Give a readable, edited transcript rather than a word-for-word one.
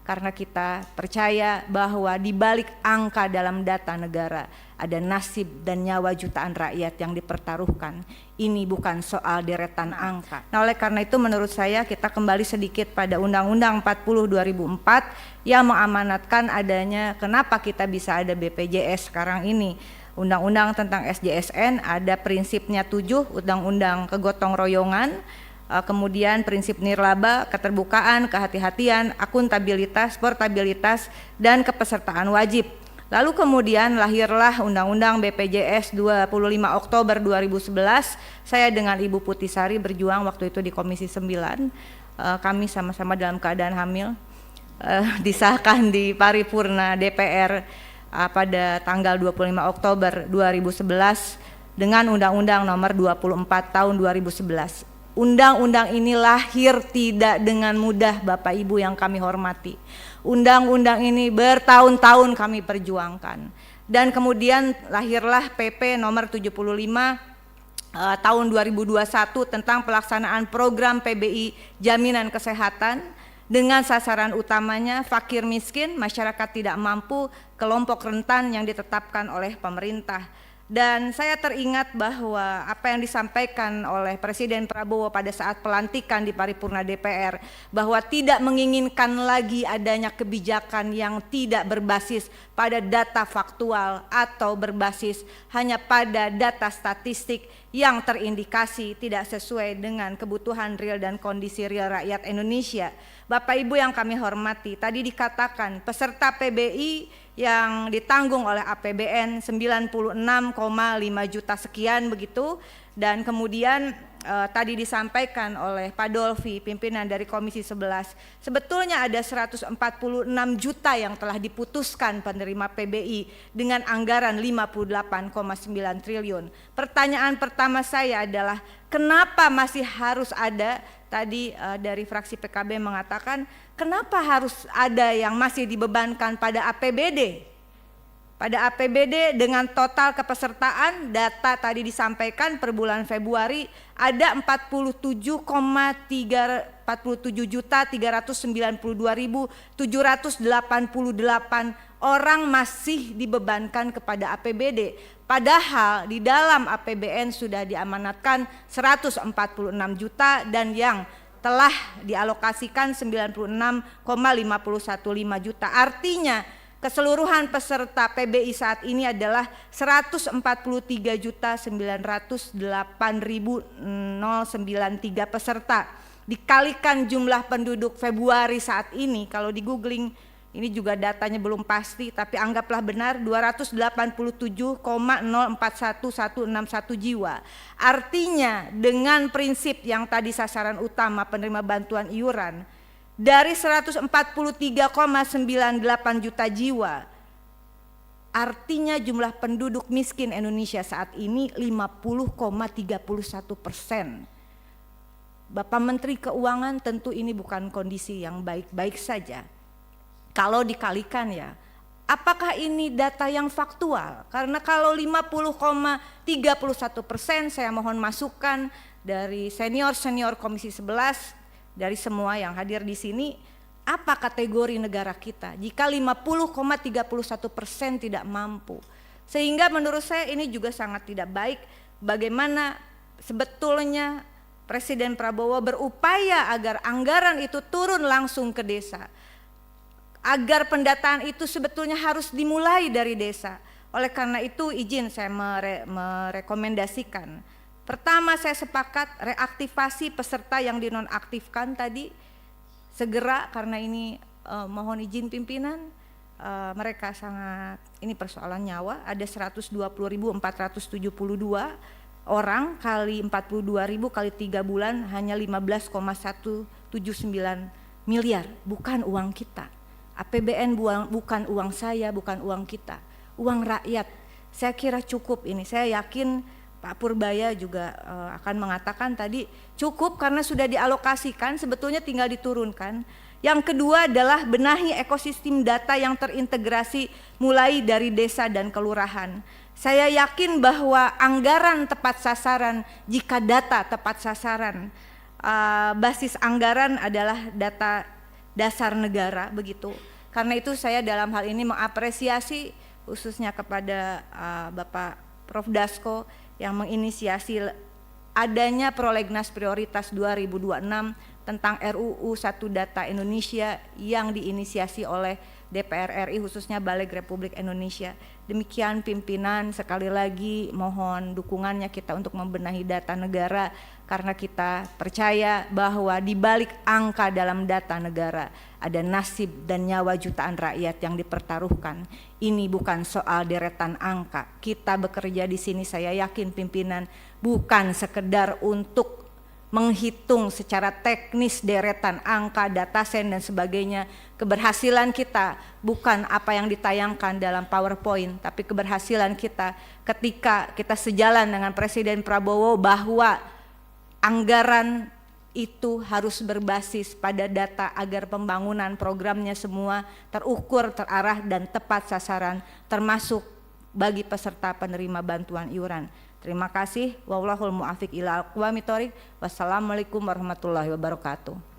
karena kita percaya bahwa di balik angka dalam data negara ada nasib dan nyawa jutaan rakyat yang dipertaruhkan. Ini bukan soal deretan angka. Nah, oleh karena itu menurut saya kita kembali sedikit pada Undang-Undang 40 2004 yang mengamanatkan adanya kenapa kita bisa ada BPJS sekarang ini. Undang-undang tentang SJSN ada prinsipnya 7, Undang-Undang kegotong royongan, kemudian prinsip nirlaba, keterbukaan, kehati-hatian, akuntabilitas, portabilitas, dan kepesertaan wajib. Lalu kemudian lahirlah Undang-Undang BPJS 25 Oktober 2011. Saya dengan Ibu Putisari berjuang waktu itu di Komisi 9. Kami sama-sama dalam keadaan hamil. Disahkan di paripurna DPR pada tanggal 25 Oktober 2011 dengan Undang-Undang nomor 24 tahun 2011. Undang-undang ini lahir tidak dengan mudah, Bapak Ibu yang kami hormati. Undang-undang ini bertahun-tahun kami perjuangkan. Dan kemudian lahirlah PP nomor 75 tahun 2021 tentang pelaksanaan program PBI Jaminan Kesehatan dengan sasaran utamanya fakir miskin, masyarakat tidak mampu, kelompok rentan yang ditetapkan oleh pemerintah. Dan saya teringat bahwa apa yang disampaikan oleh Presiden Prabowo pada saat pelantikan di paripurna DPR bahwa tidak menginginkan lagi adanya kebijakan yang tidak berbasis pada data faktual atau berbasis hanya pada data statistik yang terindikasi tidak sesuai dengan kebutuhan real dan kondisi real rakyat Indonesia. Bapak Ibu yang kami hormati, tadi dikatakan peserta PBI yang ditanggung oleh APBN 96,5 juta sekian begitu, dan kemudian tadi disampaikan oleh Pak Dolfi, pimpinan dari Komisi 11, sebetulnya ada 146 juta yang telah diputuskan penerima PBI dengan anggaran 58,9 triliun. Pertanyaan pertama saya adalah kenapa masih harus ada, tadi dari fraksi PKB mengatakan kenapa harus ada yang masih dibebankan pada APBD? Pada APBD dengan total kepesertaan data tadi disampaikan per bulan Februari ada 47.392.788 orang masih dibebankan kepada APBD. Padahal di dalam APBN sudah diamanatkan 146 juta dan yang telah dialokasikan 96,515 juta. Artinya keseluruhan peserta PBI saat ini adalah 143.908.093 peserta. Dikalikan jumlah penduduk Februari saat ini, kalau di googling ini juga datanya belum pasti, tapi anggaplah benar 287,041161 jiwa. Artinya dengan prinsip yang tadi sasaran utama penerima bantuan iuran, dari 143,98 juta jiwa, artinya jumlah penduduk miskin Indonesia saat ini 50,31%. Bapak Menteri Keuangan, tentu ini bukan kondisi yang baik-baik saja. Kalau dikalikan ya, apakah ini data yang faktual? Karena kalau 50,31%, saya mohon masukan dari senior-senior Komisi 11, dari semua yang hadir di sini, apa kategori negara kita jika 50,31% tidak mampu? Sehingga menurut saya ini juga sangat tidak baik. Bagaimana sebetulnya Presiden Prabowo berupaya agar anggaran itu turun langsung ke desa, agar pendataan itu sebetulnya harus dimulai dari desa. Oleh karena itu izin saya merekomendasikan. Pertama, saya sepakat reaktivasi peserta yang dinonaktifkan tadi segera, karena ini mohon izin pimpinan, mereka sangat, ini persoalan nyawa. Ada 120.472 orang kali 42.000 kali 3 bulan hanya 15,179 miliar, bukan uang kita. APBN bukan uang saya, bukan uang kita, uang rakyat. Saya kira cukup ini. Saya yakin Pak Purbaya juga akan mengatakan tadi cukup karena sudah dialokasikan, sebetulnya tinggal diturunkan. Yang kedua adalah benahi ekosistem data yang terintegrasi mulai dari desa dan kelurahan. Saya yakin bahwa anggaran tepat sasaran, jika data tepat sasaran, basis anggaran adalah data dasar negara begitu. Karena itu saya dalam hal ini mengapresiasi khususnya kepada Bapak Prof. Dasko yang menginisiasi adanya prolegnas prioritas 2026 tentang RUU 1 Data Indonesia yang diinisiasi oleh DPR RI khususnya Balik Republik Indonesia. Demikian pimpinan, sekali lagi mohon dukungannya kita untuk membenahi data negara karena kita percaya bahwa di balik angka dalam data negara ada nasib dan nyawa jutaan rakyat yang dipertaruhkan. Ini bukan soal deretan angka. Kita bekerja di sini, saya yakin pimpinan, bukan sekedar untuk menghitung secara teknis deretan angka, dataset dan sebagainya. Keberhasilan kita bukan apa yang ditayangkan dalam PowerPoint, tapi keberhasilan kita ketika kita sejalan dengan Presiden Prabowo bahwa anggaran itu harus berbasis pada data agar pembangunan programnya semua terukur, terarah dan tepat sasaran, termasuk bagi peserta penerima bantuan iuran. Terima kasih. Wallahul muwaffiq ila aqwamit thoriq. Wassalamualaikum warahmatullahi wabarakatuh.